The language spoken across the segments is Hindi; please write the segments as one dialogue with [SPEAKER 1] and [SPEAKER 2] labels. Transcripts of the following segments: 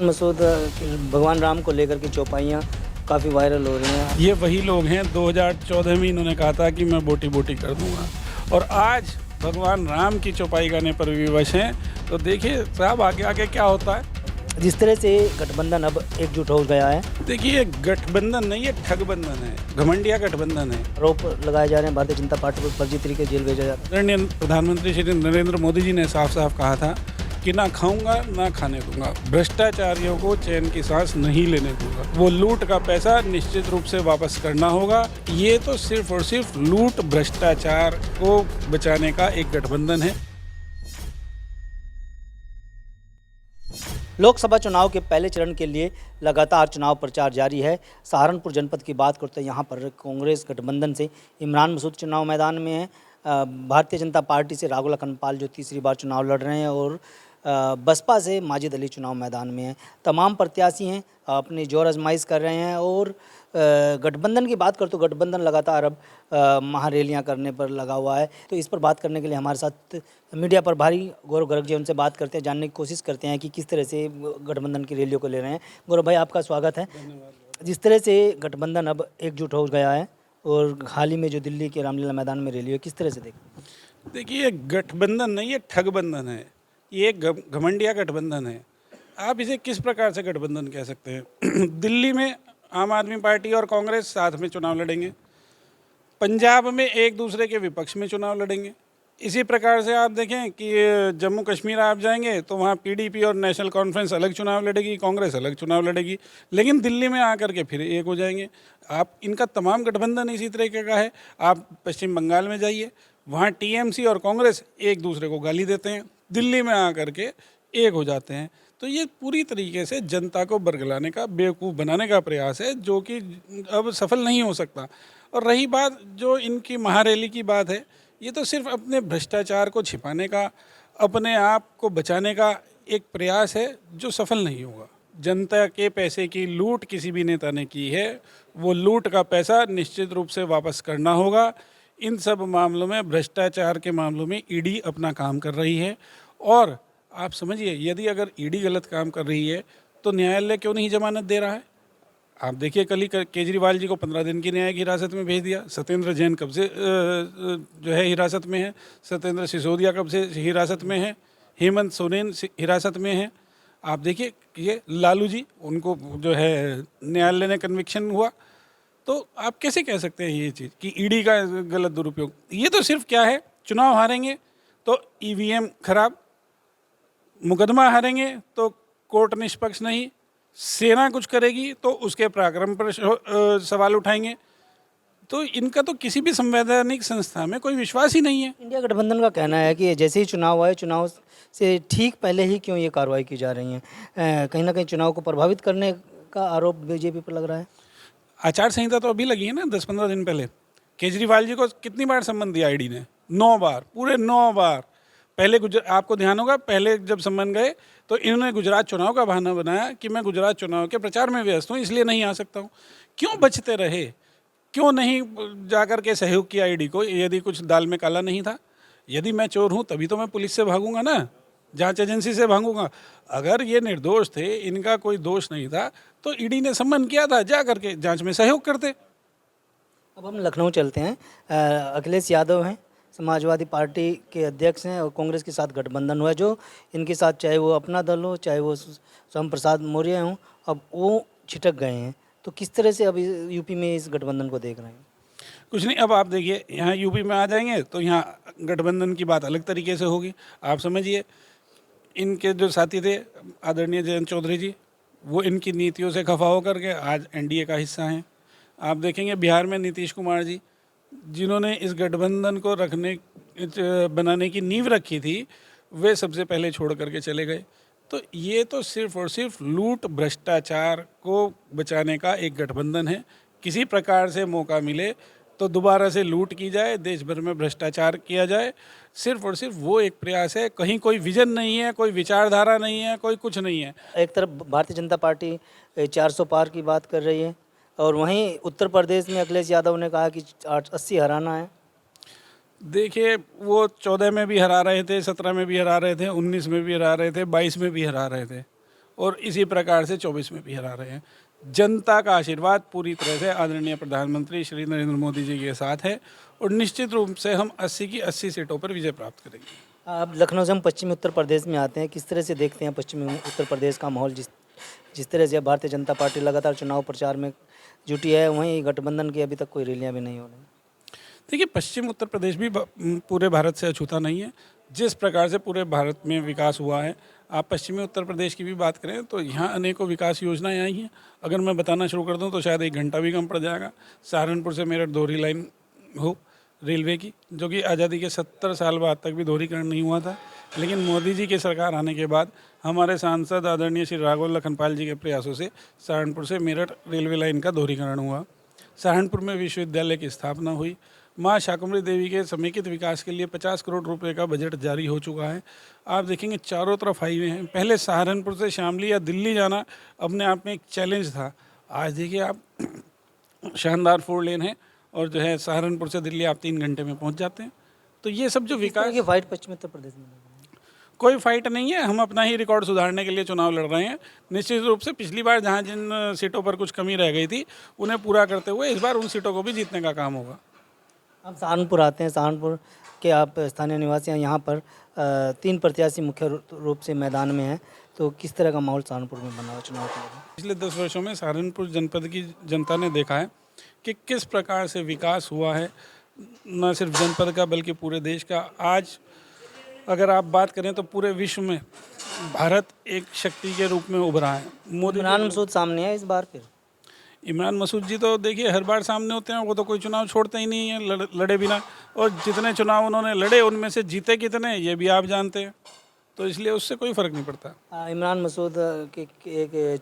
[SPEAKER 1] मसूद भगवान राम को लेकर के चौपाइयाँ काफ़ी वायरल हो रही हैं।
[SPEAKER 2] ये वही लोग हैं 2014 में इन्होंने कहा था कि मैं बोटी बोटी कर दूंगा और आज भगवान राम की चौपाई करने पर विवश हैं। तो देखिए साहब आगे आगे क्या होता है।
[SPEAKER 1] जिस तरह से गठबंधन अब एकजुट हो गया है,
[SPEAKER 2] देखिए गठबंधन नहीं, ये ठगबंधन है, घमंडिया गठबंधन है।
[SPEAKER 1] आरोप लगाए जा रहे हैं भारतीय जनता पार्टी को फर्जी तरीके जेल भेजा जाता है।
[SPEAKER 2] आदरणीय प्रधानमंत्री श्री नरेंद्र मोदी जी ने साफ साफ कहा था कि ना खाऊंगा ना खाने दूंगा, भ्रष्टाचारियों को चैन की सांस नहीं लेने दूंगा, वो लूट का पैसा निश्चित रूप से वापस करना होगा। ये तो सिर्फ और सिर्फ लूट भ्रष्टाचार को बचाने का एक गठबंधन है।
[SPEAKER 1] लोकसभा चुनाव के पहले चरण के लिए लगातार चुनाव प्रचार जारी है। सहारनपुर जनपद की बात करते हैं, यहाँ पर कांग्रेस गठबंधन से इमरान मसूद चुनाव मैदान में है। भारतीय जनता पार्टी से राघव लखनपाल जो तीसरी बार चुनाव लड़ रहे हैं और बसपा से माजिद अली चुनाव मैदान में हैं। तमाम प्रत्याशी हैं अपनी जोर आजमाइश कर रहे हैं और गठबंधन की बात कर तो गठबंधन लगातार अब महारैलियां करने पर लगा हुआ है। तो इस पर बात करने के लिए हमारे साथ मीडिया पर भारी गौरव गर्ग जी, उनसे बात करते हैं, जानने की कोशिश करते हैं कि किस तरह से गठबंधन की रैलियों को ले रहे हैं। गौरव भाई, आपका स्वागत है। जिस तरह से गठबंधन अब एकजुट हो गया है और हाल ही में जो दिल्ली के रामलीला मैदान में रैली है, किस तरह से देखें?
[SPEAKER 2] देखिए ये गठबंधन नहीं, ये ठगबंधन है, ये एक घमंडिया गठबंधन है। आप इसे किस प्रकार से गठबंधन कह सकते हैं? दिल्ली में आम आदमी पार्टी और कांग्रेस साथ में चुनाव लड़ेंगे, पंजाब में एक दूसरे के विपक्ष में चुनाव लड़ेंगे। इसी प्रकार से आप देखें कि जम्मू कश्मीर आप जाएंगे तो वहाँ पीडीपी और नेशनल कॉन्फ्रेंस अलग चुनाव लड़ेगी, कांग्रेस अलग चुनाव लड़ेगी, लेकिन दिल्ली में आकर के फिर एक हो जाएंगे। आप इनका तमाम गठबंधन इसी तरीके का है। आप पश्चिम बंगाल में जाइए, वहाँ टीएमसी और कांग्रेस एक दूसरे को गाली देते हैं, दिल्ली में आकर के एक हो जाते हैं। तो ये पूरी तरीके से जनता को बरगलाने का, बेवकूफ़ बनाने का प्रयास है, जो कि अब सफल नहीं हो सकता। और रही बात जो इनकी महारैली की बात है, ये तो सिर्फ अपने भ्रष्टाचार को छिपाने का, अपने आप को बचाने का एक प्रयास है जो सफल नहीं होगा। जनता के पैसे की लूट किसी भी नेता ने की है, वो लूट का पैसा निश्चित रूप से वापस करना होगा। इन सब मामलों में, भ्रष्टाचार के मामलों में ईडी अपना काम कर रही है। और आप समझिए, यदि अगर ईडी गलत काम कर रही है तो न्यायालय क्यों नहीं जमानत दे रहा है? आप देखिए कल ही केजरीवाल जी को 15 दिन की न्यायिक हिरासत में भेज दिया। सत्येंद्र जैन कब से जो है हिरासत में है, सत्येंद्र सिसोदिया कब से हिरासत में है, हेमंत सोरेन हिरासत में है। आप देखिए ये लालू जी, उनको जो है न्यायालय ने कन्विक्शन हुआ। तो आप कैसे कह सकते हैं ये चीज़ कि ईडी का गलत दुरुपयोग? ये तो सिर्फ क्या है, चुनाव हारेंगे तो ईवीएम खराब, मुकदमा हारेंगे तो कोर्ट निष्पक्ष नहीं, सेना कुछ करेगी तो उसके पराक्रम पर सवाल उठाएंगे। तो इनका तो किसी भी संवैधानिक संस्था में कोई विश्वास ही नहीं है।
[SPEAKER 1] इंडिया गठबंधन का कहना है कि जैसे ही चुनाव आए, चुनाव से ठीक पहले ही क्यों ये कार्रवाई की जा रही है? कहीं ना कहीं चुनाव को प्रभावित करने का आरोप बीजेपी पर लग रहा है।
[SPEAKER 2] आचार संहिता तो अभी लगी है ना, 10-15 दिन पहले। केजरीवाल जी को कितनी बार सम्मन दिया ईडी ने? 9 बार, पूरे 9 बार। पहले आपको ध्यान होगा, पहले जब सम्मन गए तो इन्होंने गुजरात चुनाव का बहाना बनाया कि मैं गुजरात चुनाव के प्रचार में व्यस्त हूँ, इसलिए नहीं आ सकता हूँ। क्यों बचते रहे? क्यों नहीं जाकर के सहयोग किया ईडी को? यदि कुछ दाल में काला नहीं था, यदि मैं चोर हूँ तभी तो मैं पुलिस से भागूंगा ना, जांच एजेंसी से भागूंगा। अगर ये निर्दोष थे, इनका कोई दोष नहीं था, तो ईडी ने सम्मन किया था, जा करके जांच में सहयोग करते।
[SPEAKER 1] अब हम लखनऊ चलते हैं। अखिलेश यादव हैं, समाजवादी पार्टी के अध्यक्ष हैं और कांग्रेस के साथ गठबंधन हुआ है, जो इनके साथ चाहे वो अपना दल हो, चाहे वो स्वयं प्रसाद मौर्य हों, अब वो छिटक गए हैं। तो किस तरह से अभी यूपी में इस गठबंधन को देख रहे हैं?
[SPEAKER 2] कुछ नहीं, अब आप देखिए यहाँ यूपी में आ जाएंगे तो यहाँ गठबंधन की बात अलग तरीके से होगी। आप समझिए, इनके जो साथी थे आदरणीय जयंत चौधरी जी, वो इनकी नीतियों से खफा होकर के आज एनडीए का हिस्सा हैं। आप देखेंगे बिहार में नीतीश कुमार जी, जिन्होंने इस गठबंधन को बनाने की नींव रखी थी, वे सबसे पहले छोड़ करके चले गए। तो ये तो सिर्फ और सिर्फ लूट भ्रष्टाचार को बचाने का एक गठबंधन है। किसी प्रकार से मौका मिले तो दोबारा से लूट की जाए, देश भर में भ्रष्टाचार किया जाए, सिर्फ और सिर्फ वो एक प्रयास है। कहीं कोई विजन नहीं है, कोई विचारधारा नहीं है, कोई कुछ नहीं है।
[SPEAKER 1] एक तरफ भारतीय जनता पार्टी 400 पार की बात कर रही है और वहीं उत्तर प्रदेश में अखिलेश यादव ने कहा कि 80 हराना है।
[SPEAKER 2] देखिए वो 14 में भी हरा रहे थे, 17 में भी हरा रहे थे, 19 में भी हरा रहे थे, 22 में भी हरा रहे थे, और इसी प्रकार से 24 में भी हरा रहे हैं। जनता का आशीर्वाद पूरी तरह से आदरणीय प्रधानमंत्री श्री नरेंद्र मोदी जी के साथ है और निश्चित रूप से हम 80 की 80 सीटों पर विजय प्राप्त करेंगे।
[SPEAKER 1] अब लखनऊ से हम पश्चिमी उत्तर प्रदेश में आते हैं, किस तरह से देखते हैं पश्चिमी उत्तर प्रदेश का माहौल? जिस तरह से भारतीय जनता पार्टी लगातार चुनाव प्रचार में जुटी है, वहीं गठबंधन की अभी तक कोई रैलियां भी नहीं हो रही।
[SPEAKER 2] देखिए, पश्चिम उत्तर प्रदेश भी पूरे भारत से अछूता नहीं है। जिस प्रकार से पूरे भारत में विकास हुआ है, आप पश्चिमी उत्तर प्रदेश की भी बात करें तो यहाँ अनेकों विकास योजनाएं आई हैं। अगर मैं बताना शुरू कर दूं तो शायद 1 घंटा भी कम पड़ जाएगा। सहारनपुर से मेरठ दोहरी लाइन हो रेलवे की, जो कि आज़ादी के 70 साल बाद तक भी दोहरीकरण नहीं हुआ था, लेकिन मोदी जी की सरकार आने के बाद हमारे सांसद आदरणीय श्री राघव लखनपाल जी के प्रयासों से सहारनपुर से मेरठ रेलवे लाइन का दोहरीकरण हुआ। सहारनपुर में विश्वविद्यालय की स्थापना हुई। माँ शाकुंभरी देवी के समेकित विकास के लिए 50 करोड़ रुपए का बजट जारी हो चुका है। आप देखेंगे चारों तरफ हाईवे हैं। पहले सहारनपुर से शामली या दिल्ली जाना अपने आप में एक चैलेंज था। आज देखिए आप शानदार 4 लेन है और जो है सहारनपुर से दिल्ली आप 3 घंटे में पहुंच जाते हैं। तो ये सब जो विकास
[SPEAKER 1] की फाइट पश्चिमी उत्तर प्रदेश में
[SPEAKER 2] कोई फाइट नहीं है। हम अपना ही रिकॉर्ड सुधारने के लिए चुनाव लड़ रहे हैं। निश्चित रूप से पिछली बार जहां जिन सीटों पर कुछ कमी रह गई थी उन्हें पूरा करते हुए इस बार उन सीटों को भी जीतने का काम होगा।
[SPEAKER 1] हम सहारनपुर आते हैं। सहारनपुर के आप स्थानीय निवासी हैं। यहाँ पर 3 प्रत्याशी मुख्य रूप से मैदान में हैं, तो किस तरह का माहौल सहारनपुर में बना हुआ चुनाव के लिए?
[SPEAKER 2] पिछले 10 वर्षों में सहारनपुर जनपद की जनता ने देखा है कि किस प्रकार से विकास हुआ है, न सिर्फ जनपद का बल्कि पूरे देश का। आज अगर आप बात करें तो पूरे विश्व में भारत एक शक्ति के रूप में उभरा है। मोदी
[SPEAKER 1] इमरान मसूद सामने है इस बार फिर।
[SPEAKER 2] इमरान मसूद जी तो देखिए हर बार सामने होते हैं। वो तो कोई चुनाव छोड़ते ही नहीं है लड़े बिना, और जितने चुनाव उन्होंने लड़े उनमें से जीते कितने ये भी आप जानते हैं, तो इसलिए उससे कोई फ़र्क नहीं पड़ता।
[SPEAKER 1] इमरान मसूद के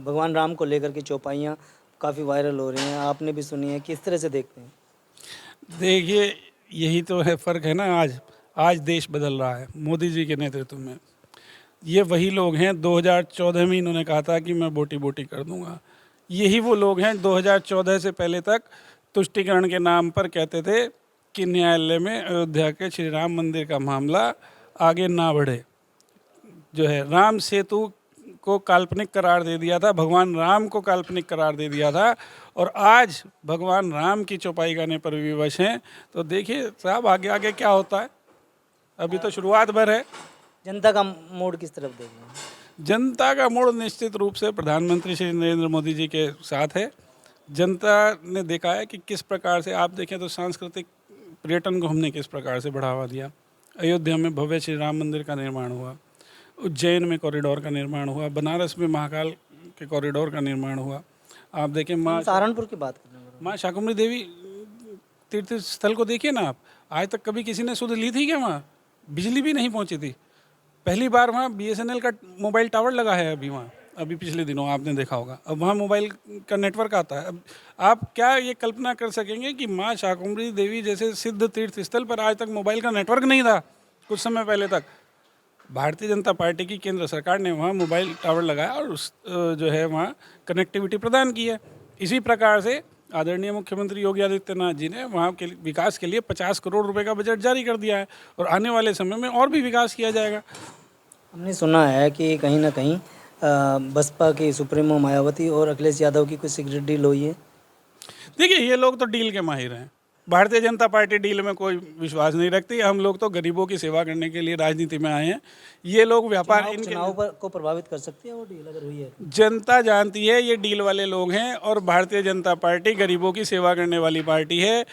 [SPEAKER 1] भगवान राम को लेकर के चौपाइयाँ काफ़ी वायरल हो रही हैं, आपने भी सुनी है, किस तरह से देखते हैं?
[SPEAKER 2] देखिए, यही तो है फ़र्क है ना। आज देश बदल रहा है मोदी जी के नेतृत्व में। ये वही लोग हैं 2014 में इन्होंने कहा था कि मैं बोटी बोटी कर दूंगा। यही वो लोग हैं 2014 से पहले तक तुष्टीकरण के नाम पर कहते थे कि न्यायालय में अयोध्या के श्री राम मंदिर का मामला आगे ना बढ़े। जो है राम सेतु को काल्पनिक करार दे दिया था, भगवान राम को काल्पनिक करार दे दिया था, और आज भगवान राम की चौपाई करने पर विवश हैं। तो देखिए साहब आगे आगे क्या होता है, अभी तो शुरुआत भर है।
[SPEAKER 1] जनता का मूड किस तरफ देख रहे हैं?
[SPEAKER 2] जनता का मूड निश्चित रूप से प्रधानमंत्री श्री नरेंद्र मोदी जी के साथ है। जनता ने देखा है कि किस प्रकार से, आप देखें तो सांस्कृतिक पर्यटन को हमने किस प्रकार से बढ़ावा दिया। अयोध्या में भव्य श्री राम मंदिर का निर्माण हुआ, उज्जैन में कॉरिडोर का निर्माण हुआ, बनारस में महाकाल के कॉरिडोर का निर्माण हुआ। आप देखें
[SPEAKER 1] सहारनपुर की बात कर रहे हैं,
[SPEAKER 2] माँ शाकुंभरी देवी तीर्थ स्थल को देखिए ना आप। आज तक कभी किसी ने सुध ली थी क्या? वहाँ बिजली भी नहीं पहुँची थी। पहली बार वहाँ BSNL का मोबाइल टावर लगा है अभी पिछले दिनों आपने देखा होगा। अब वहाँ मोबाइल का नेटवर्क आता है। अब आप क्या ये कल्पना कर सकेंगे कि माँ शाकुंभरी देवी जैसे सिद्ध तीर्थ स्थल पर आज तक मोबाइल का नेटवर्क नहीं था कुछ समय पहले तक। भारतीय जनता पार्टी की केंद्र सरकार ने वहाँ मोबाइल टावर लगाया और जो है वहाँ कनेक्टिविटी प्रदान की है। इसी प्रकार से आदरणीय मुख्यमंत्री योगी आदित्यनाथ जी ने वहाँ के विकास के लिए 50 करोड़ रुपए का बजट जारी कर दिया है, और आने वाले समय में और भी विकास किया जाएगा।
[SPEAKER 1] हमने सुना है कि कहीं ना कहीं बसपा की सुप्रीमो मायावती और अखिलेश यादव की कुछ सीक्रेट डील हुई है।
[SPEAKER 2] देखिए, ये लोग तो डील के माहिर हैं। भारतीय जनता पार्टी डील में कोई विश्वास नहीं रखती। हम लोग तो गरीबों की सेवा करने के लिए राजनीति में आए हैं। ये लोग व्यापार
[SPEAKER 1] चुनाव को प्रभावित कर सकती है वो डील अगर हुई है।
[SPEAKER 2] जनता जानती है ये डील वाले लोग हैं, और भारतीय जनता पार्टी गरीबों की सेवा करने वाली पार्टी है।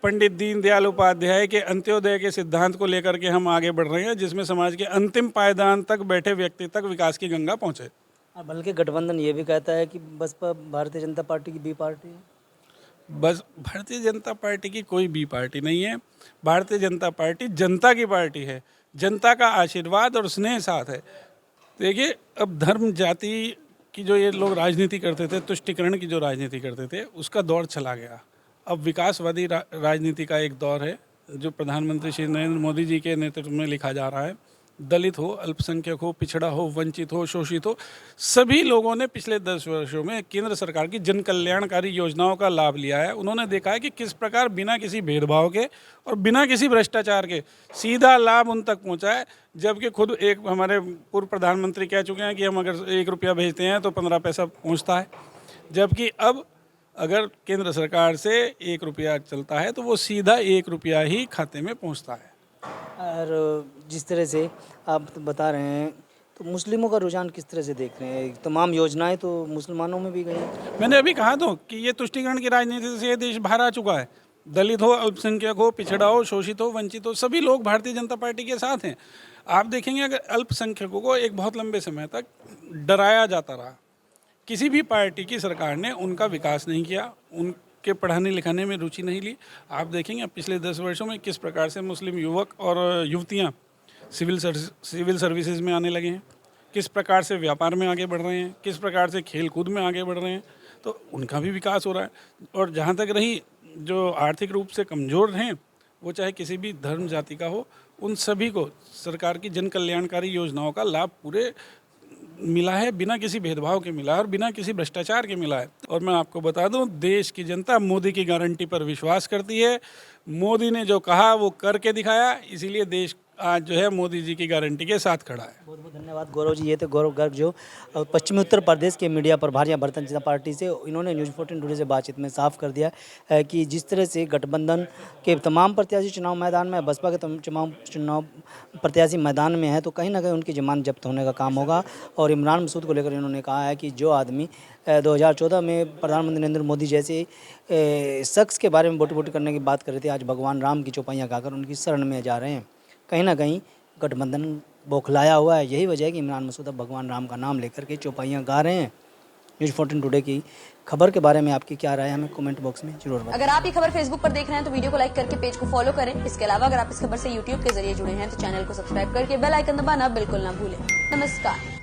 [SPEAKER 2] पंडित दीनदयाल उपाध्याय के अंत्योदय के सिद्धांत को लेकर के हम आगे बढ़ रहे हैं, जिसमें समाज के अंतिम पायदान तक बैठे व्यक्ति तक विकास की गंगा पहुँचे।
[SPEAKER 1] बल्कि गठबंधन ये भी कहता है कि बसपा भारतीय जनता पार्टी की बी पार्टी है।
[SPEAKER 2] बस भारतीय जनता पार्टी की कोई बी पार्टी नहीं है। भारतीय जनता पार्टी जनता की पार्टी है। जनता का आशीर्वाद और स्नेह साथ है। देखिए, अब धर्म जाति की जो ये लोग राजनीति करते थे, तुष्टीकरण की जो राजनीति करते थे, उसका दौर चला गया। अब विकासवादी राजनीति का एक दौर है जो प्रधानमंत्री श्री नरेंद्र मोदी जी के नेतृत्व में लिखा जा रहा है। दलित हो, अल्पसंख्यक हो, पिछड़ा हो, वंचित हो, शोषित हो, सभी लोगों ने पिछले 10 वर्षों में केंद्र सरकार की जन कल्याणकारी योजनाओं का लाभ लिया है। उन्होंने देखा है कि किस प्रकार बिना किसी भेदभाव के और बिना किसी भ्रष्टाचार के सीधा लाभ उन तक पहुंचा है। जबकि खुद एक हमारे पूर्व प्रधानमंत्री कह चुके हैं कि हम अगर 1 रुपया भेजते हैं तो 15 पैसा पहुँचता है, जबकि अब अगर केंद्र सरकार से 1 रुपया चलता है तो वो सीधा 1 रुपया ही खाते में पहुँचता है।
[SPEAKER 1] और जिस तरह से आप बता रहे हैं तो मुस्लिमों का रुझान किस तरह से देख रहे हैं? तमाम योजनाएं तो मुसलमानों में भी गई।
[SPEAKER 2] मैंने अभी कहा तो कि ये तुष्टिकरण की राजनीति से ये देश बाहर आ चुका है। दलित हो, अल्पसंख्यक हो, पिछड़ा हो, शोषित हो, वंचित हो, सभी लोग भारतीय जनता पार्टी के साथ हैं। आप देखेंगे अगर अल्पसंख्यकों को एक बहुत लंबे समय तक डराया जाता रहा, किसी भी पार्टी की सरकार ने उनका विकास नहीं किया, उनके पढ़ाने लिखाने में रुचि नहीं ली। आप देखेंगे पिछले 10 वर्षों में किस प्रकार से मुस्लिम युवक और युवतियाँ सिविल सर्विसेज में आने लगे हैं, किस प्रकार से व्यापार में आगे बढ़ रहे हैं, किस प्रकार से खेल कूद में आगे बढ़ रहे हैं, तो उनका भी विकास हो रहा है। और जहाँ तक रही जो आर्थिक रूप से कमज़ोर हैं, वो चाहे किसी भी धर्म जाति का हो, उन सभी को सरकार की जन कल्याणकारी योजनाओं का लाभ पूरे मिला है, बिना किसी भेदभाव के मिला है और बिना किसी भ्रष्टाचार के मिला है। और मैं आपको बता दूं, देश की जनता मोदी की गारंटी पर विश्वास करती है। मोदी ने जो कहा वो करके दिखाया, इसीलिए देश आज जो है मोदी जी की गारंटी के साथ खड़ा है।
[SPEAKER 1] बहुत बहुत धन्यवाद गौरव जी। ये थे गौरव गर्ग जो पश्चिमी उत्तर प्रदेश के मीडिया पर भारतीय जनता पार्टी से, इन्होंने न्यूज़ 14 टुडे से बातचीत में साफ कर दिया है कि जिस तरह से गठबंधन के तमाम प्रत्याशी चुनाव मैदान में, बसपा के चुनाव प्रत्याशी मैदान में है, तो कहीं ना कहीं उनकी जमानत जब्त होने का काम होगा। और इमरान मसूद को लेकर इन्होंने कहा है कि जो आदमी 2014 में प्रधानमंत्री नरेंद्र मोदी जैसे शख्स के बारे में बोटी करने की बात कर रहे थे, आज भगवान राम की चौपाइयाँ गाकर उनकी शरण में जा रहे हैं। कहीं ना कहीं गठबंधन बौखलाया हुआ है। यही वजह है कि इमरान मसूद अब भगवान राम का नाम लेकर के चौपाइयाँ गा रहे हैं। न्यूज़ 14 टुडे की खबर के बारे में आपकी क्या राय है, हमें कमेंट बॉक्स में जरूर बताएं।
[SPEAKER 3] अगर आप ये खबर फेसबुक पर देख रहे हैं तो वीडियो को लाइक करके पेज को फॉलो करें। इसके अलावा अगर आप इस खबर से यूट्यूब के जरिए जुड़े हैं तो चैनल को सब्सक्राइब करके बेल आइकन दबाना बिल्कुल ना भूलें। नमस्कार।